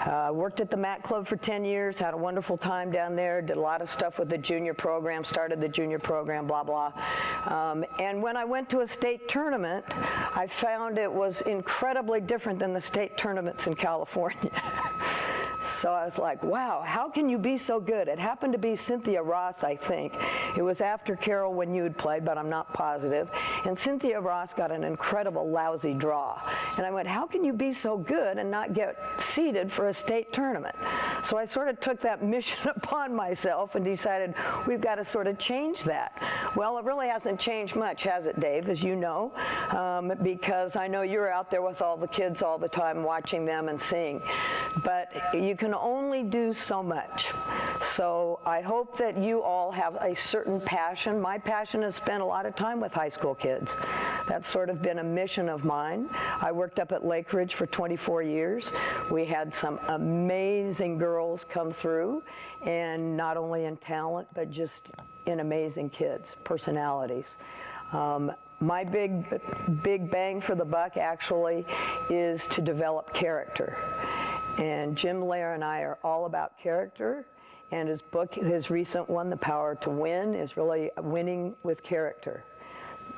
Worked at the Mat Club for 10 years, had a wonderful time down there, did a lot of stuff with the junior program, started the junior program, blah, blah. And when I went to a state tournament, I found it was incredibly different than the state tournaments in California. So I was like, wow, how can you be so good? It happened to be Cynthia Ross, I think. It was after Carol when you had played, but I'm not positive. And Cynthia Ross got an incredible lousy draw. And I went, how can you be so good and not get seeded for a state tournament? So I sort of took that mission upon myself and decided we've got to sort of change that. Well, it really hasn't changed much, has it, Dave, as you know, because I know you're out there with all the kids all the time watching them and seeing. But you can only do so much. So I hope that you all have a certain passion. My passion is spent a lot of time with high school kids. That's sort of been a mission of mine. I worked up at Lake Ridge for 24 years. We had some amazing girls come through, and not only in talent, but just in amazing kids, personalities. My big bang for the buck actually is to develop character. And Jim Lair and I are all about character, and his book, his recent one, The Power to Win, is really winning with character.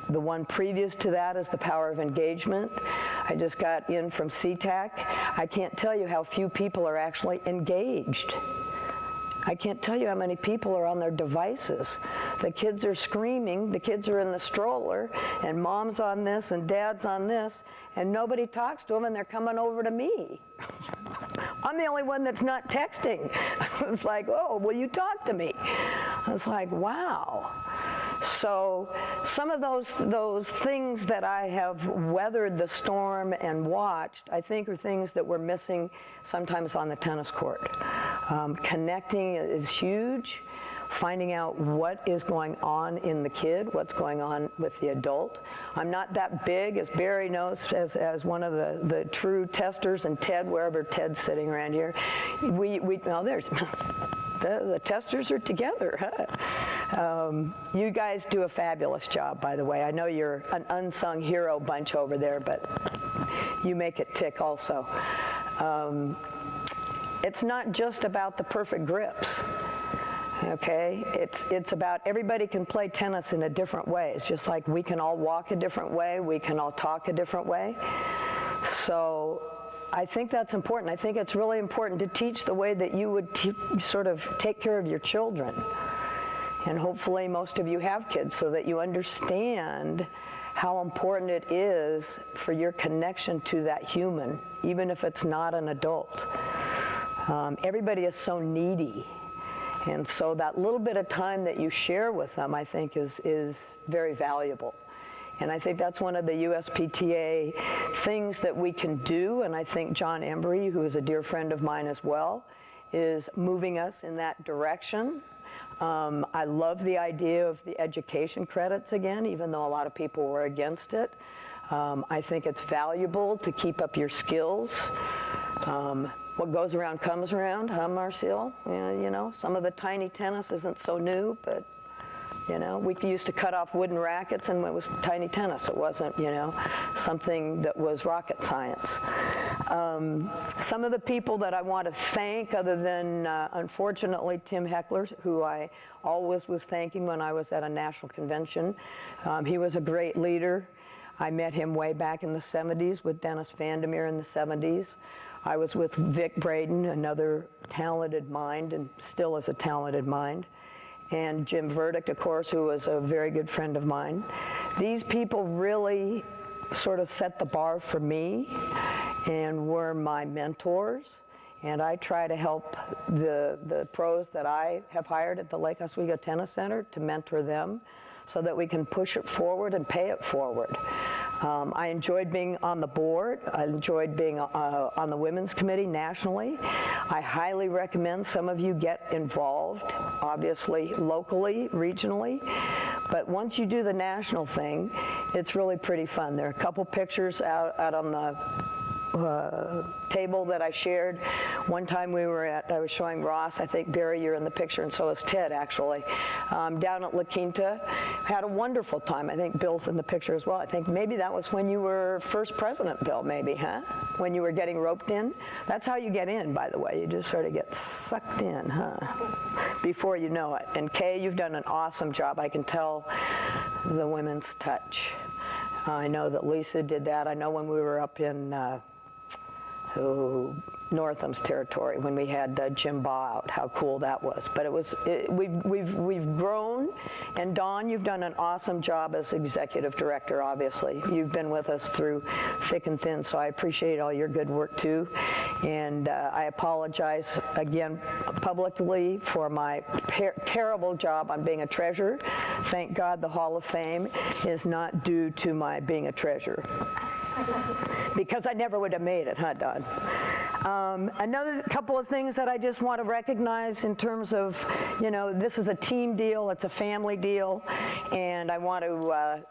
The one previous to that is The Power of Engagement. I just got in from CTAC. I can't tell you how few people are actually engaged. I can't tell you how many people are on their devices. The kids are screaming, the kids are in the stroller, and mom's on this and dad's on this, and nobody talks to them, and they're coming over to me. I'm the only one that's not texting. It's like, oh, will you talk to me? It's like, wow. So some of those things that I have weathered the storm and watched, I think are things that we're missing sometimes on the tennis court. Connecting is huge. Finding out what is going on in the kid, what's going on with the adult. I'm not that big, as Barry knows, as one of the true testers, and Ted, wherever Ted's sitting around here. Well, there's, the testers are together. Huh? You guys do a fabulous job, by the way. I know you're an unsung hero bunch over there, but you make it tick also. It's not just about the perfect grips. Okay, it's about everybody can play tennis in a different way. It's just like we can all walk a different way, we can all talk a different way. So I think that's important. I think it's really important to teach the way that you would sort of take care of your children. And hopefully most of you have kids so that you understand how important it is for your connection to that human, even if it's not an adult. Everybody is so needy. And so that little bit of time that you share with them, I think, is very valuable. And I think that's one of the USPTA things that we can do, and I think John Embry, who is a dear friend of mine as well, is moving us in that direction. I love the idea of the education credits again, even though a lot of people were against it. I think it's valuable to keep up your skills. What goes around comes around, huh, Marcel? Yeah, you know, some of the tiny tennis isn't so new, but, you know, we used to cut off wooden rackets and it was tiny tennis. It wasn't, you know, something that was rocket science. Some of the people that I want to thank, other than, unfortunately, Tim Heckler, who I always was thanking when I was at a national convention. He was a great leader. I met him way back in the 70s with Dennis Vandermeer in the 70s. I was with Vic Braden, another talented mind, and still is a talented mind, and Jim Verdict, of course, who was a very good friend of mine. These people really sort of set the bar for me and were my mentors, and I try to help the pros that I have hired at the Lake Oswego Tennis Center to mentor them so that we can push it forward and pay it forward. I enjoyed being on the board. I enjoyed being on the women's committee nationally. I highly recommend some of you get involved, obviously locally, regionally, but once you do the national thing, it's really pretty fun. There are a couple pictures out on the table that I shared. One time I was showing Ross, I think Barry, you're in the picture, and so is Ted actually, down at La Quinta. Had a wonderful time. I think Bill's in the picture as well. I think maybe that was when you were first president, Bill, maybe, huh? When you were getting roped in. That's how you get in, by the way. You just sort of get sucked in, huh? Before you know it. And Kay, you've done an awesome job. I can tell the women's touch. I know that Lisa did that. I know when we were up in Northam's territory when we had Jim Baugh out, how cool that was. But we've grown, and Dawn, you've done an awesome job as executive director. Obviously, you've been with us through thick and thin, so I appreciate all your good work too. And I apologize again publicly for my terrible job on being a treasurer. Thank God the Hall of Fame is not due to my being a treasurer. Because I never would have made it, huh, Don? Another couple of things that I just want to recognize in terms of, this is a team deal, it's a family deal, and I want to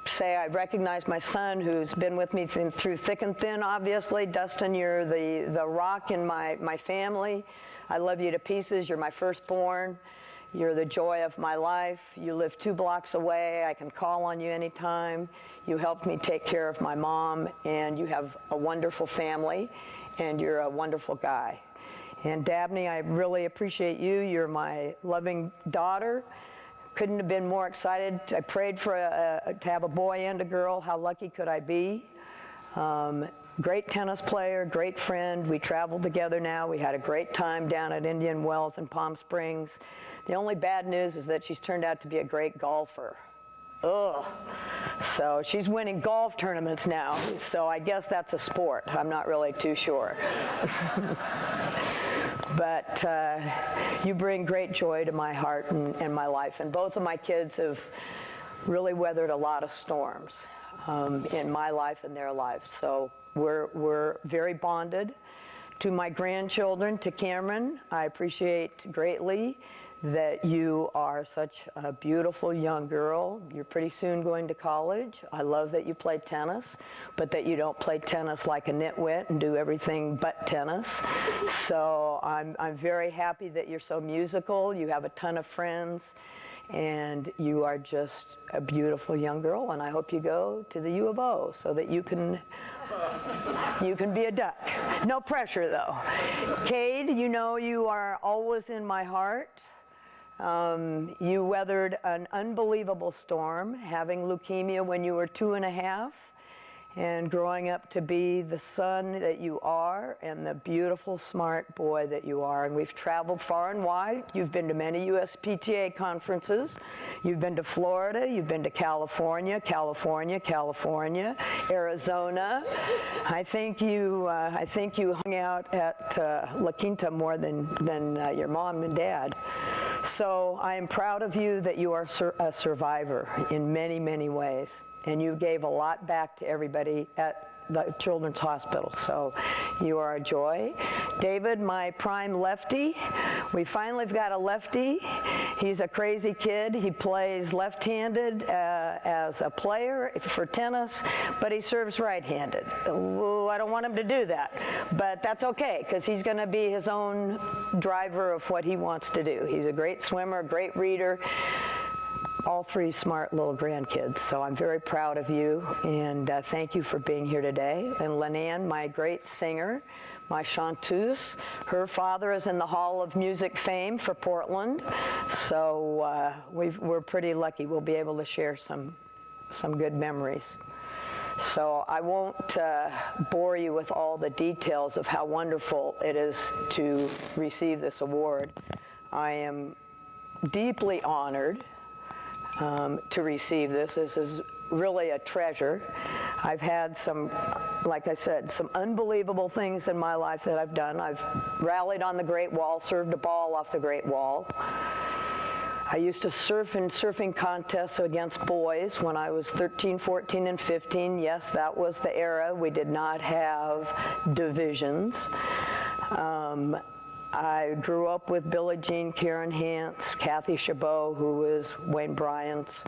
say I recognize my son who's been with me through thick and thin, obviously. Dustin, you're the rock in my family. I love you to pieces. You're my firstborn. You're the joy of my life. You live 2 blocks away. I can call on you anytime. You helped me take care of my mom, and you have a wonderful family, and you're a wonderful guy. And Dabney, I really appreciate you. You're my loving daughter. Couldn't have been more excited. I prayed for to have a boy and a girl. How lucky could I be? Great tennis player, great friend. We traveled together now. We had a great time down at Indian Wells in Palm Springs. The only bad news is that she's turned out to be a great golfer. Ugh. So she's winning golf tournaments now. So I guess that's a sport. I'm not really too sure. But you bring great joy to my heart and my life. And both of my kids have really weathered a lot of storms in my life and their lives. So we're very bonded. To my grandchildren, to Cameron, I appreciate greatly that you are such a beautiful young girl. You're pretty soon going to college. I love that you play tennis, but that you don't play tennis like a nitwit and do everything but tennis. So I'm very happy that you're so musical. You have a ton of friends, and you are just a beautiful young girl, and I hope you go to the U of O so that you can be a duck. No pressure, though. Cade, you are always in my heart. You weathered an unbelievable storm, having leukemia when you were 2.5, and growing up to be the son that you are and the beautiful, smart boy that you are. And we've traveled far and wide. You've been to many USPTA conferences. You've been to Florida. You've been to California, Arizona. I think you hung out at La Quinta more than your mom and dad. So I am proud of you that you are a survivor in many, many ways. And you gave a lot back to everybody at the Children's Hospital, so you are a joy. David, my prime lefty. We finally have got a lefty. He's a crazy kid. He plays left-handed as a player for tennis, but he serves right-handed. Ooh, I don't want him to do that, but that's okay, because he's going to be his own driver of what he wants to do. He's a great swimmer, great reader. All 3 smart little grandkids, so I'm very proud of you, and thank you for being here today. And Lenan, my great singer, my chanteuse, her father is in the Hall of Music Fame for Portland, so we're pretty lucky. We'll be able to share some good memories. So I won't bore you with all the details of how wonderful it is to receive this award. I am deeply honored to receive this. This is really a treasure. I've had like I said, some unbelievable things in my life that I've done. I've rallied on the Great Wall, served a ball off the Great Wall. I used to surf in surfing contests against boys when I was 13, 14, and 15. Yes, that was the era. We did not have divisions. I grew up with Billie Jean, Karen Hance, Kathy Chabot, who was Wayne Bryant's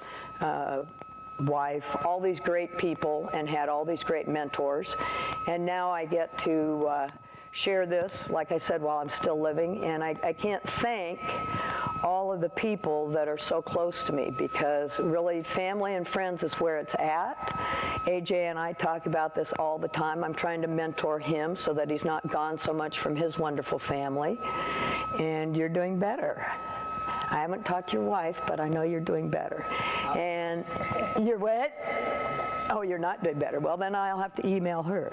wife, all these great people, and had all these great mentors. And now I get to share this, like I said, while I'm still living. And I can't thank all of the people that are so close to me, because really family and friends is where it's at. AJ and I talk about this all the time. I'm trying to mentor him so that he's not gone so much from his wonderful family. And you're doing better. I haven't talked to your wife, but I know you're doing better. And you're what? Oh, you're not doing better. Well, then I'll have to email her.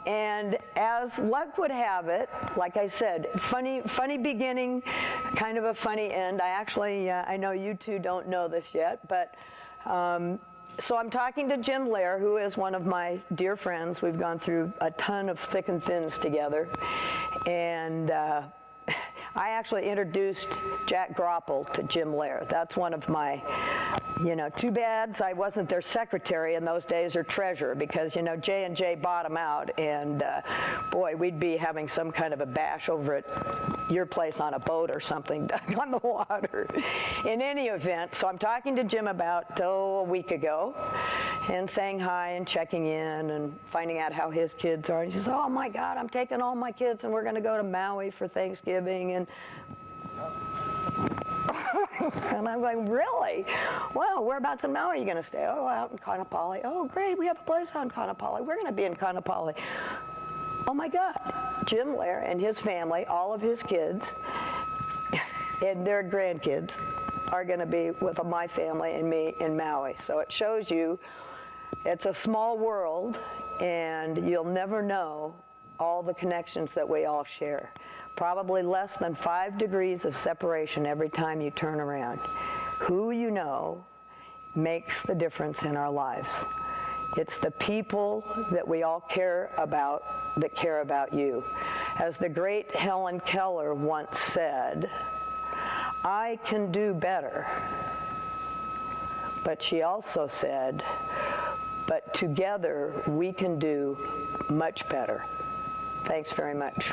And as luck would have it, like I said, funny beginning, kind of a funny end. I actually, I know you two don't know this yet, but so I'm talking to Jim Lair, who is one of my dear friends. We've gone through a ton of thick and thins together. And I actually introduced Jack Groppel to Jim Lair. That's one of my, too bad I wasn't their secretary in those days or treasurer, because, J&J bought him out, and boy, we'd be having some kind of a bash over at your place on a boat or something on the water. In any event, so I'm talking to Jim about, a week ago, and saying hi and checking in and finding out how his kids are. And he says, oh my God, I'm taking all my kids and we're going to go to Maui for Thanksgiving. And and I'm like, really? Well, whereabouts in Maui are you going to stay? Oh, out in Kaanapali. Oh, great, we have a place out in Kaanapali. We're going to be in Kaanapali. Oh my God, Jim Lair and his family, all of his kids and their grandkids are going to be with my family and me in Maui. So it shows you it's a small world, and you'll never know all the connections that we all share. Probably less than 5 degrees of separation every time you turn around. Who you know makes the difference in our lives. It's the people that we all care about that care about you. As the great Helen Keller once said, I can do better. But she also said, but together we can do much better. Thanks very much.